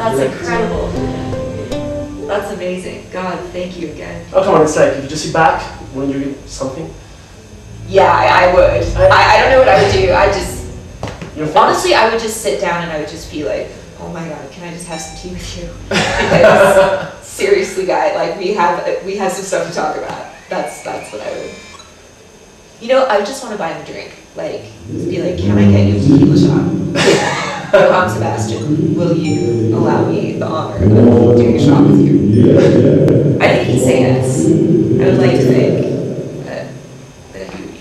That's incredible. That's amazing. God, thank you again. Oh, come on, it's like if you just sit back when you eat something. Yeah, I would. I don't know what I would do. Honestly, I would just sit down and I would just be like, oh my God, can I just have some tea with you? Because seriously, guy, like we have some stuff to talk about. That's what I would. You know, I just want to buy him a drink. Like, be like, can I get you a tequila shot? Johann Sebastian, will you allow me the honor of doing a shot with you? I think he'd say yes. I would like to think that he would be.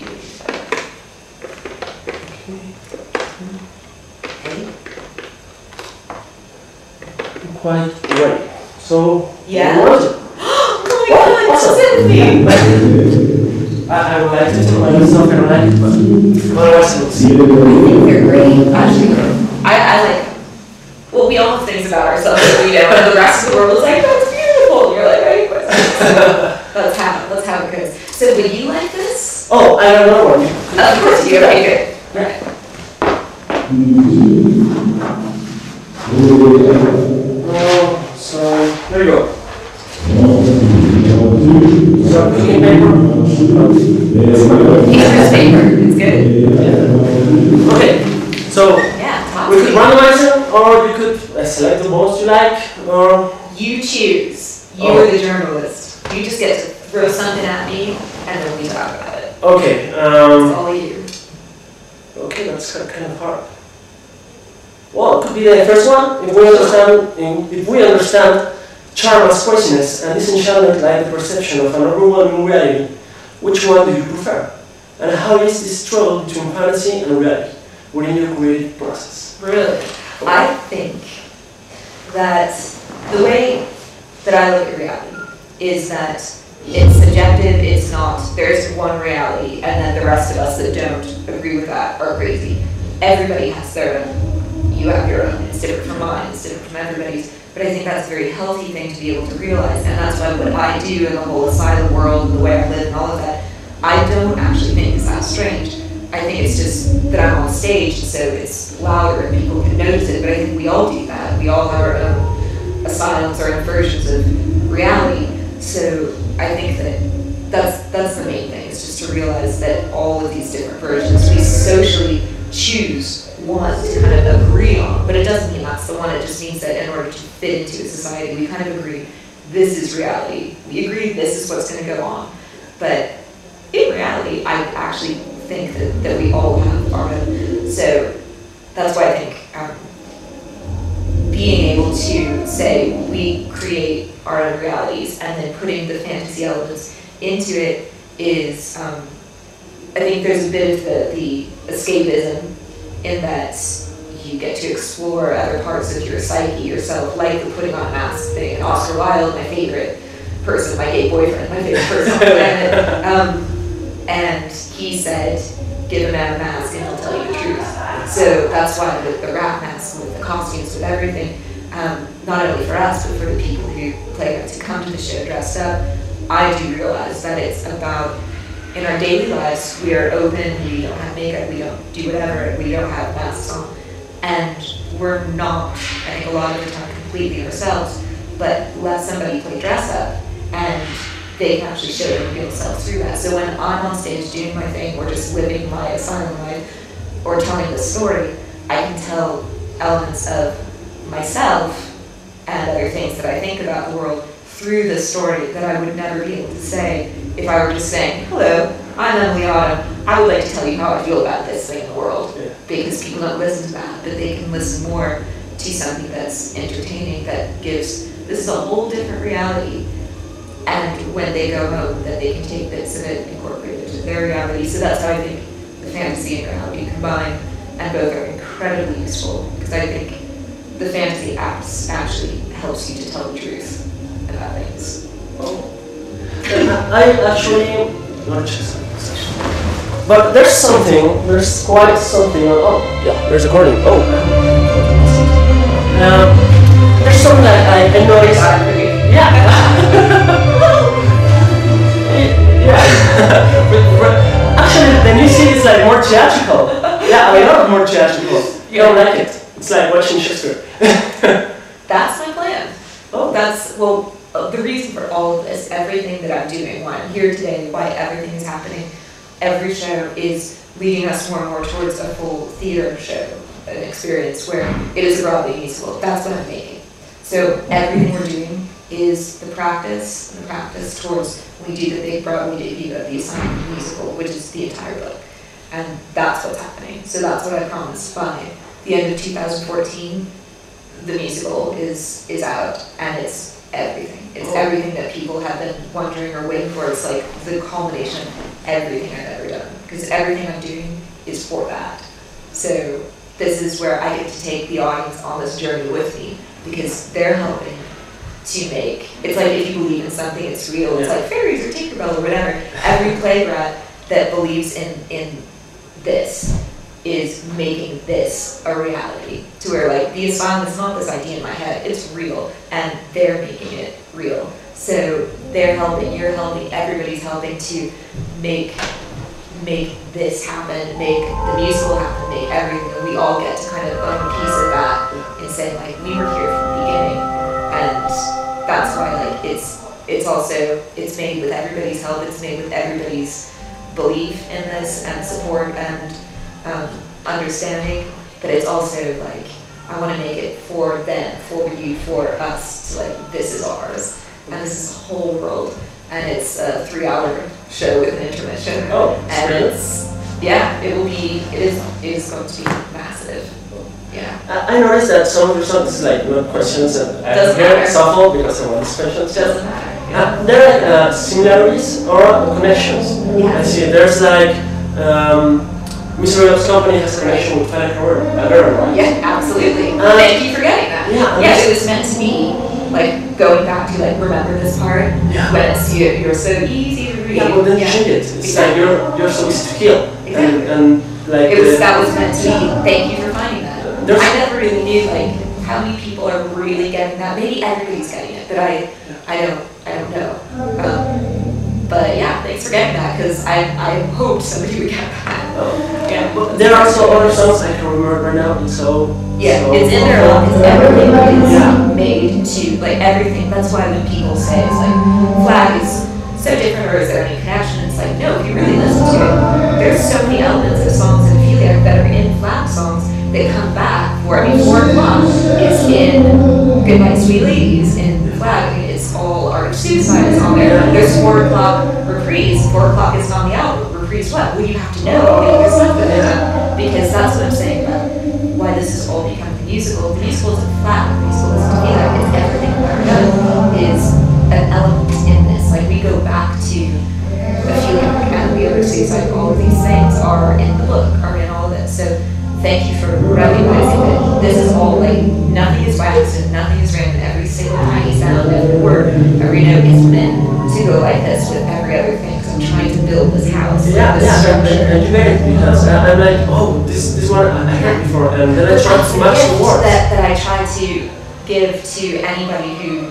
Quite ready. So, yeah. What was it? Oh my God, awesome. I would like to tell myself and like it, but otherwise we'll see. I think they're great. Actually, I like. Well, we all have things about ourselves that we know, and the rest of the world is like, that's beautiful. And you're like, right? That's how it goes. So, would you like this? Oh, I have another one. Of course you do. Okay, good. Right. So, there you go. So, cooking paper. Paper. It's good. Yeah. Okay, so we could randomize them, or you could select the most you like, or... You choose. You are the journalist. You just get to throw something at me, and then we talk about it. Okay. That's all you. Okay, that's kind of hard. Well, it could be the first one. If we understand charm as craziness and disenchantment like the perception of an overwhelming reality, which one do you prefer? And how is this struggle between fantasy and reality within your creative process? Really? Okay. I think that the way that I look at reality is that it's subjective, it's not, there's one reality, and then the rest of us that don't agree with that are crazy. Everybody has their own. You have your own. It's different from mine, it's different from everybody's. But I think that's a very healthy thing to be able to realize, and that's why what I do in the whole asylum world and the way I live and all of that, I don't actually think is that strange. I think it's just that I'm on stage, so it's louder and people can notice it, but I think we all do that. We all have our own asylums, our own versions of reality. So I think that that's the main thing, is just to realize that all of these different versions, we socially choose one to kind of agree on, but it doesn't mean that's the one. It just means that in order to fit into a society, we kind of agree, this is reality. We agree this is what's going to go on. But in reality, I actually think that we all have our own. So that's why I think being able to say we create our own realities and then putting the fantasy elements into it is, I think there's a bit of the escapism in that you get to explore other parts of your psyche yourself, like the putting on a mask thing. And Oscar Wilde, my favorite person, my gay boyfriend, my favorite person on the planet, and he said, give a man a mask and he'll tell you the truth. So that's why with the rap masks, with the costumes, with everything, not only for us, but for the people who to come to the show dressed up, I do realize that it's about, in our daily lives, we are open, we don't have makeup, we don't do whatever, we don't have masks on. And we're not, I think a lot of the time, completely ourselves, but let somebody play dress up and they can actually show their real self through that. So when I'm on stage doing my thing, or just living my asylum life, or telling the story, I can tell elements of myself and other things that I think about the world through the story that I would never be able to say if I were just saying, hello, I'm Emilie Autumn, I would like to tell you how I feel about this thing in the world. Yeah. Because people don't listen to that, but they can listen more to something that's entertaining, that gives, this is a whole different reality. And when they go home, that they can take bits of it and incorporate it into their reality. So that's how I think the fantasy and reality combine, and both are incredibly useful, because I think the fantasy actually helps you to tell the truth about things. Oh. I actually not just, but there's quite something. Oh, yeah, there's a recording. Oh, there's something that I noticed. Yeah. Yeah. Actually, the new scene is like more theatrical. Yeah, I love more theatrical. You don't like it? It's like watching Shakespeare. That's my plan. Oh. That's, well, the reason for all of this, everything that I'm doing, why I'm here today, why everything is happening, every show is leading us more and more towards a full theater show, an experience where it is a Broadway musical. That's what I'm making. So everything we're doing is the practice towards when we do the big Broadway debut of the assignment musical, which is the entire book. And that's what's happening. So that's what I promised by the end of 2014. The musical is out, and it's everything. It's everything that people have been wondering or waiting for. It's like the culmination of everything I've ever done. Because everything I'm doing is for that. So this is where I get to take the audience on this journey with me, because they're helping to make, it's like if you believe in something, it's real. It's like fairies or Tinkerbell or whatever. Every playwright that believes in this is making this a reality, to where like the asylum is not this idea in my head, it's real, and they're making it real. So they're helping, you're helping, everybody's helping to make this happen, make the musical happen, make everything, and we all get to kind of own a piece of that and say like, we were here from the beginning. And that's why like it's also, it's made with everybody's help, it's made with everybody's belief in this and support and understanding, but it's also like, I want to make it for them, for you, for us, to like, this is ours, and this is the whole world, and it's a 3-hour show with an intermission, and it's, yeah, it is going to be massive. Yeah. I noticed that some of your songs, like questions that I hear shuffle because I want these questions. Doesn't matter. Yeah. There are similarities or connections. Yeah. I see. There's like Mr. Rob's company has a connection with Fallon Cabrera, right? Yeah, absolutely. Thank you for getting that. Yeah, it was meant to be like going back to like remember this part when it's you're so easy to read. Yeah, but then you change it. It's like you're so easy to kill. Exactly. And like that was meant to be. Thank you for finding that. I never really knew like how many people are really getting that. Maybe everybody's getting it, but I don't know. But yeah, thanks for getting that, because I hoped somebody would get that. Yeah. But there are also other songs I can remember right now. So it's in there a lot, because everything is made to like everything. That's why when people say it's like Flag is so different, or is there any connection? It's like no, if you really listen to it, there's so many elements of songs in Emilie that are in Flag songs that come back for. I mean, 4 o'clock is in Goodnight Sweet Ladies in Flag. I mean, it's all Art of Suicide is on there. There's 4 o'clock reprise. 4 o'clock isn't on the album. Reprise what? Well, you have to know all the other stuff that they've done, because that's what I'm saying about why this has all become the musical. The musical isn't Flag. The musical isn't Emilie. It's everything that we've done is an element in this. Like we go back to a feeling and the Art of Suicide. All of these things are in the book, are in all of this. So thank you for recognizing that this is all like, nothing is by accident, nothing is random. Every single tiny sound, every word, every note is meant to go like this with every other thing. Because I'm trying to build this house. And you made it, because I'm like, oh, this one I heard before, and then I tried to match the words. That I try to give to anybody who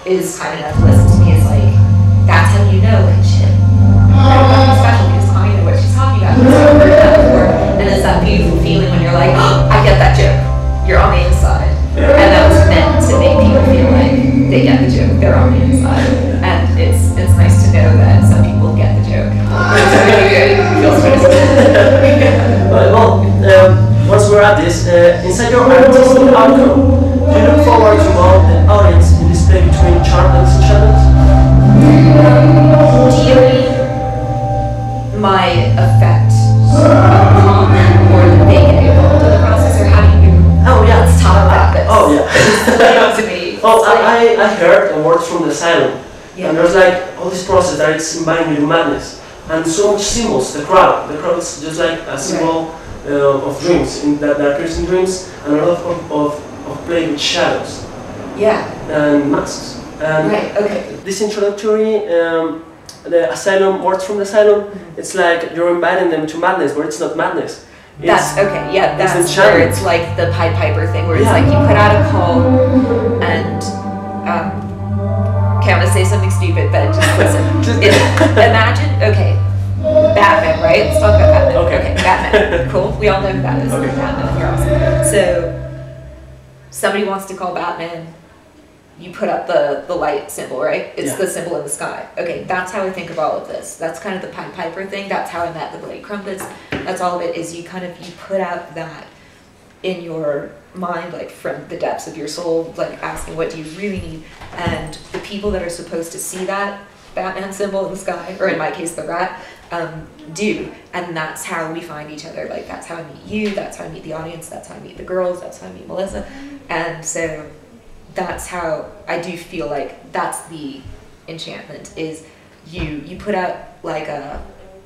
is kind enough to listen to me is like, that's how you know, like shit. Nothing special, because Connie knows what she's talking about. Because I've heard that before. And it's that beautiful feeling when you're like, oh, I get that joke. You're on the inside. And that was meant to make people feel like they get the joke. They're on the inside. And it's nice to know that some people get the joke. It's really good. It feels good. Well, once we're at this, inside your artistic outcome, do you look forward to involve the audience in this play between charm and disenchantment? Do you mean my effect upon them, or that they get involved in the process, or how do you? Oh yeah, let's talk about this. Oh yeah. To me. Oh, I heard a word from the asylum, and there's like all this process that it's inviting you to madness, and so much symbols. The crowd is just like a symbol of dreams, that appears in dreams, and a lot of playing with shadows. Yeah. And masks. And right. Okay. This introductory, the asylum, words from the asylum, it's like you're inviting them to madness, but it's not madness. That's okay. Yeah, that's where it's like the Pied Piper thing, where it's like you put out a call, and okay, I'm gonna say something stupid, but just listen. Imagine, okay, Batman, right? Let's talk about Batman. Okay, Batman. Cool. We all know who that is. Okay. Batman. You're awesome. So somebody wants to call Batman. you put up the light symbol, right? It's Yeah. the symbol in the sky. Okay, that's how I think of all of this. That's kind of the Pied Piper thing. That's how I met the Bloody Crumpets. That's all of it, is you put out that in your mind, like from the depths of your soul, like asking what do you really need. And the people that are supposed to see that Batman symbol in the sky, or in my case, the rat, do. And that's how we find each other. Like, that's how I meet you, that's how I meet the audience, that's how I meet the girls, that's how I meet Melissa. And so that's how I do feel like that's the enchantment, is you put out like a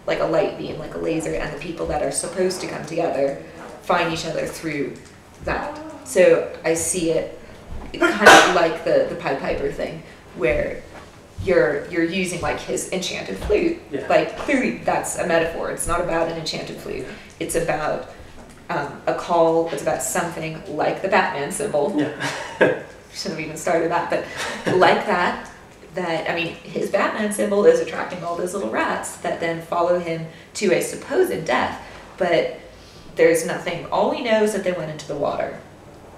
light beam, like a laser, and the people that are supposed to come together find each other through that. So I see it kind of like the Pied Piper thing, where you're using like his enchanted flute. Yeah. Like, clearly that's a metaphor. It's not about an enchanted flute. It's about a call. It's about something like the Batman symbol. Yeah. Shouldn't have even started that, but like that, I mean, his Batman symbol is attracting all those little rats that then follow him to a supposed death, but there's nothing. All we know is that they went into the water.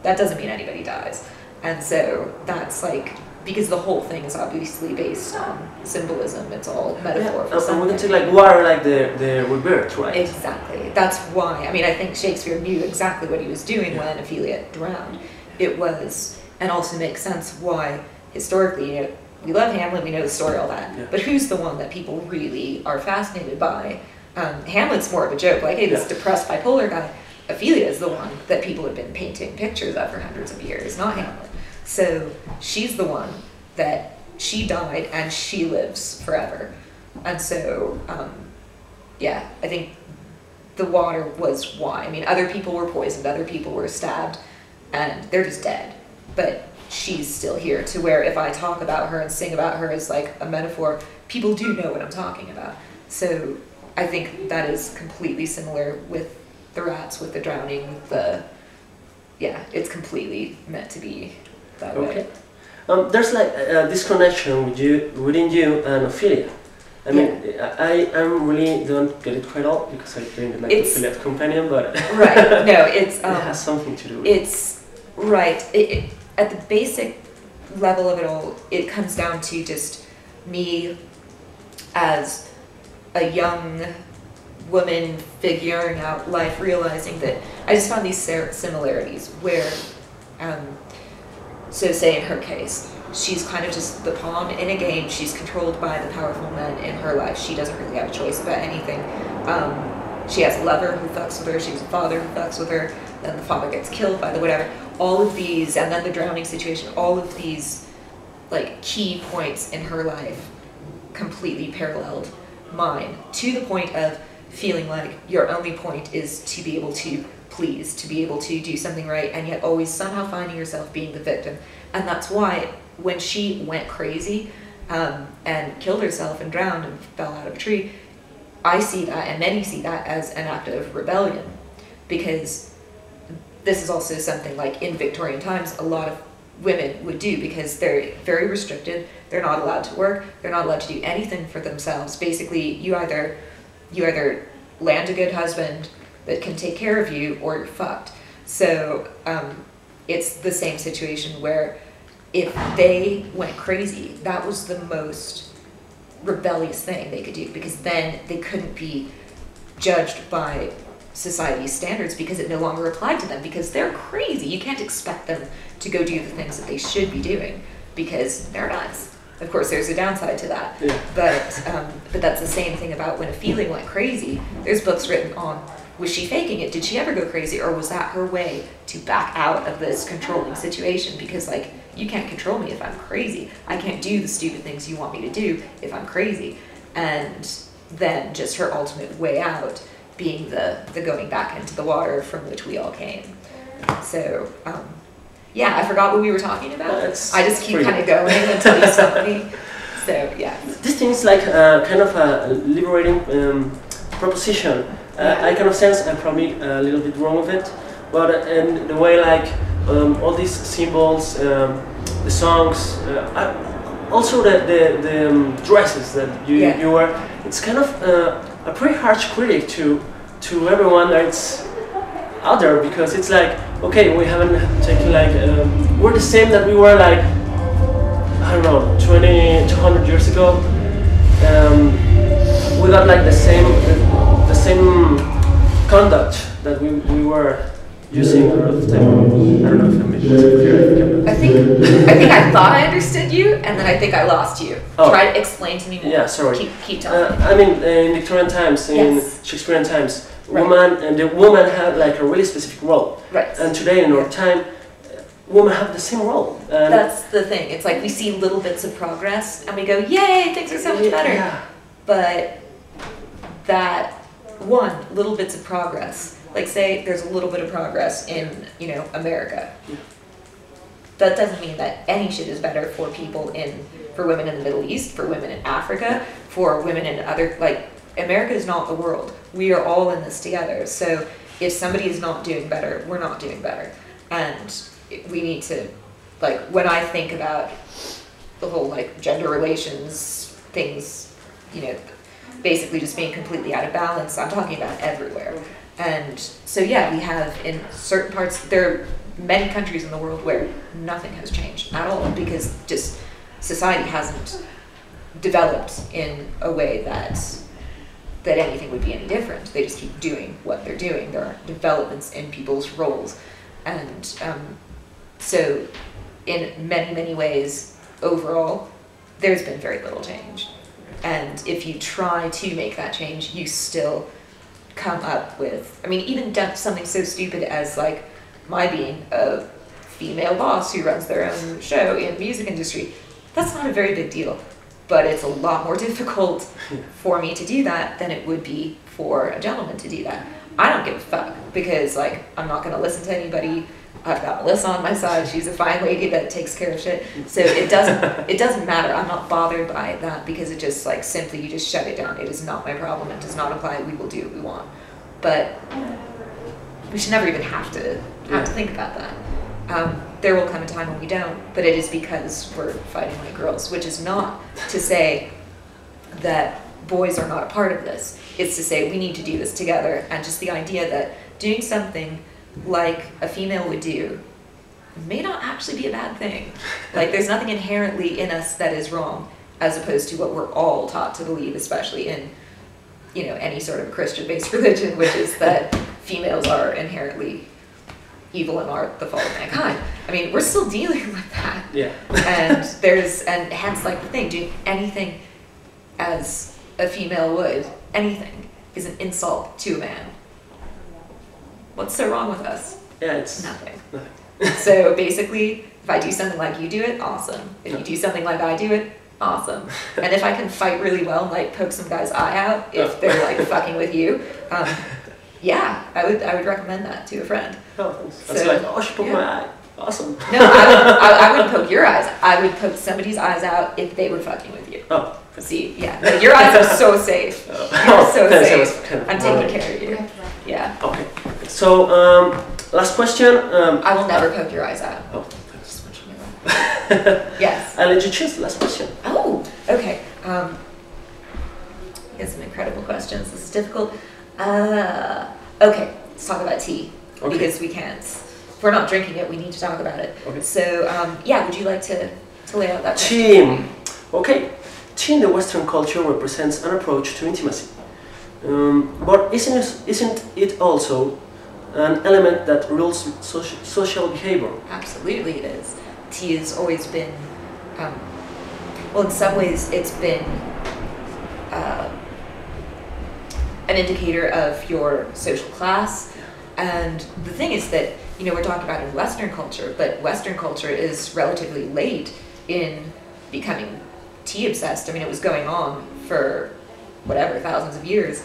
That doesn't mean anybody dies. And so that's like, because the whole thing is obviously based on symbolism. It's all metaphor for something. And we can take like water, like the rebirth, right? Exactly. That's why. I mean, I think Shakespeare knew exactly what he was doing when Ophelia drowned. It was, and also makes sense why historically, you know, we love Hamlet, we know the story, all that. Yeah. But who's the one that people really are fascinated by? Hamlet's more of a joke, like, hey, this depressed bipolar guy. Ophelia is the one that people have been painting pictures of for hundreds of years, not Hamlet. So she's the one that she died and she lives forever. And so, yeah, I think the water was why. I mean, other people were poisoned, other people were stabbed, and they're just dead. But she's still here, to where if I talk about her and sing about her as like a metaphor, people do know what I'm talking about. So I think that is completely similar with the rats, with the drowning, with the, yeah, it's completely meant to be that way. There's like this connection within you and Ophelia. I mean, I really don't get it quite all, because I think like Ophelia's companion, but right. No, it's it has something to do with it's right. At the basic level of it all, it comes down to just me as a young woman figuring out life, realizing that I just found these similarities where, so say in her case, she's kind of just the pawn in a game. She's controlled by the powerful men in her life. She doesn't really have a choice about anything. She has a lover who fucks with her. She has a father who fucks with her. Then the father gets killed by the whatever. All of these, and then the drowning situation, all of these like key points in her life completely paralleled mine, to the point of feeling like your only point is to be able to please, to be able to do something right, and yet always somehow finding yourself being the victim. And that's why when she went crazy and killed herself and drowned and fell out of a tree, I see that, and many see that, as an act of rebellion. Because this is also something like in Victorian times a lot of women would do, because they're very restricted, they're not allowed to work, they're not allowed to do anything for themselves. Basically, you either land a good husband that can take care of you, or you're fucked. So it's the same situation where if they went crazy, that was the most rebellious thing they could do, because then they couldn't be judged by society's standards, because it no longer applied to them, because they're crazy. You can't expect them to go do the things that they should be doing, because they're nuts. Of course, there's a downside to that, but that's the same thing about when Ophelia went crazy. There's books written on, was she faking it? Did she ever go crazy? Or was that her way to back out of this controlling situation? Because, like, you can't control me if I'm crazy. I can't do the stupid things you want me to do if I'm crazy. And then just her ultimate way out being the going back into the water from which we all came. So, yeah, I forgot what we were talking about. I just keep kind of going until you stop me. So, yeah. This thing is like kind of a liberating proposition. I kind of sense I'm probably a little bit wrong with it, but in the way like all these symbols, the songs, also the dresses that you wear, it's kind of a pretty harsh critic to everyone that's out there, because it's like, okay, we haven't taken like we're the same that we were like I don't know, 200 years ago, we got like the same conduct that we were using a lot of the time. I don't know if I'm making it clear. I think I thought I understood you, and then I think I lost you. Oh. Try to explain to me more. Yeah, sorry. Keep telling me. I mean, in Victorian times, in Yes. Shakespearean times, Right. the woman had like a really specific role. Right. And today in our time, women have the same role. And That's the thing. It's like we see little bits of progress, and we go, "Yay, things are so much better." Yeah. But that little bits of progress. Like say there's a little bit of progress in, America. Yeah. That doesn't mean that any shit is better for for women in the Middle East, for women in Africa, for women in other, America is not the world. We are all in this together. So if somebody is not doing better, we're not doing better. And we need to, when I think about the whole, gender relations things, basically just being completely out of balance, I'm talking about everywhere. And so, yeah, we have in certain parts, there are many countries in the world where nothing has changed at all because just society hasn't developed in a way that anything would be any different. They just keep doing what they're doing. There aren't developments in people's roles. And so in many, many ways, overall, there's been very little change. And if you try to make that change, you still come up with, even something so stupid as my being a female boss who runs their own show in the music industry, that's not a very big deal. But it's a lot more difficult for me to do that than it would be for a gentleman to do that. I don't give a fuck because I'm not going to listen to anybody. I've got Melissa on my side. She's a fine lady that takes care of shit. So it doesn't matter. I'm not bothered by that because it just simply you just shut it down. It is not my problem. It does not imply we will do what we want. But we should never even have to think about that. There will come a time when we don't, but it is because we're fighting like girls, which is not to say that boys are not a part of this. It's to say we need to do this together, and just the idea that doing something like a female would do may not actually be a bad thing. There's nothing inherently in us that is wrong, as opposed to what we're all taught to believe, especially in any sort of Christian-based religion, which is that females are inherently evil and are the fault of mankind. We're still dealing with that. Yeah. And hence the thing, doing anything as a female would, anything, is an insult to a man. What's so wrong with us? Yeah, it's nothing. So basically, if I do something like you do it, awesome. If you do something like I do it, awesome. And if I can fight really well and poke some guy's eye out if they're fucking with you, yeah, I would recommend that to a friend. Oh, thanks. That's she poked my eye. Awesome. No, I wouldn't poke your eyes. I would poke somebody's eyes out if they were fucking with you. Oh. See, yeah. No, your eyes are so safe. You're so safe. I'm taking care of you. Yeah. Okay. So, last question. I will never poke your eyes out. Oh, thanks. Yes. I'll let you choose the last question. Oh, okay. You have some incredible questions. This is difficult. Okay, let's talk about tea. Okay. Because we can't. If we're not drinking it, we need to talk about it. Okay. So, yeah, would you like to lay out that question? Tea. Okay. Tea in the Western culture represents an approach to intimacy. But isn't it also an element that rules social behavior? Absolutely it is. Tea has always been, well, in some ways it's been an indicator of your social class. And the thing is that, we're talking about in Western culture, but Western culture is relatively late in becoming tea obsessed. It was going on for thousands of years.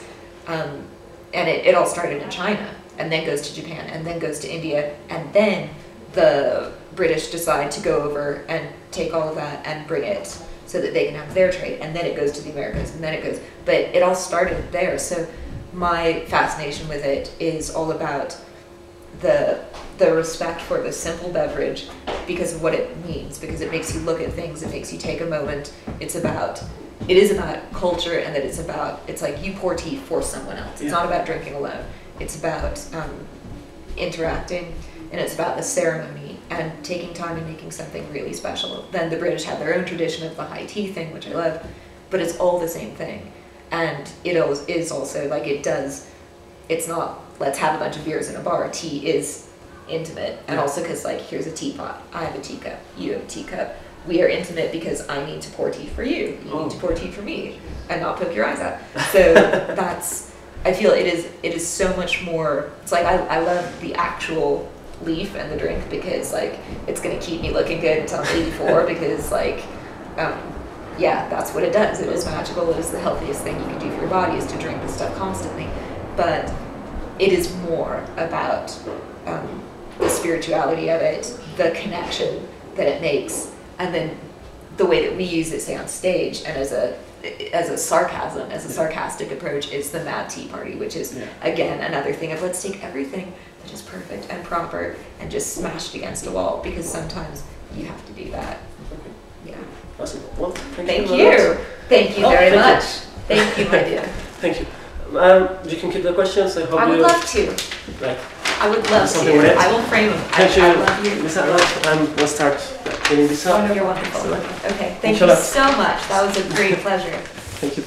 And it all started in China, and then goes to Japan, and then goes to India, and then the British decide to go over and take all of that and bring it so that they can have their trade, and then it goes to the Americas, and then it goes, but it all started there. So my fascination with it is all about the respect for the simple beverage because of what it means, because it makes you look at things, it makes you take a moment. It is about culture, and that it's like you pour tea for someone else. It's not about drinking alone. It's about interacting, and it's about the ceremony and taking time and making something really special. Then the British had their own tradition of the high tea thing, which I love, but it's all the same thing. And it is also like it's not let's have a bunch of beers in a bar. Tea is intimate, and also because like here's a teapot, I have a teacup, you have a teacup. We are intimate because I need to pour tea for you, you need to pour tea for me, and not poke your eyes out. So I feel it is so much more. It's like I love the actual leaf and the drink because like it's gonna keep me looking good until I'm 84 because like yeah, that's what it does. It is magical. It is the healthiest thing you can do for your body is to drink this stuff constantly. But it is more about the spirituality of it, the connection that it makes, and then the way that we use it, say on stage, and as a sarcasm, as a sarcastic approach, is the mad tea party, which is again another thing of let's take everything that is perfect and proper and just smash it against a wall, because sometimes you have to do that. Yeah. Awesome. Well, thank you. Thank you very much. Thank you, my dear. Thank you. You can keep the questions. I hope I would love to. Like, I would love to. I will frame them. Thank you. I love you. We'll start getting this up. Oh, you're wonderful. Okay, thank you so much. That was a great pleasure. Thank you.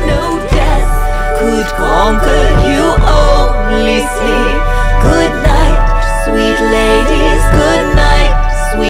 No death could conquer you, only sleep. Good night, sweet ladies. Good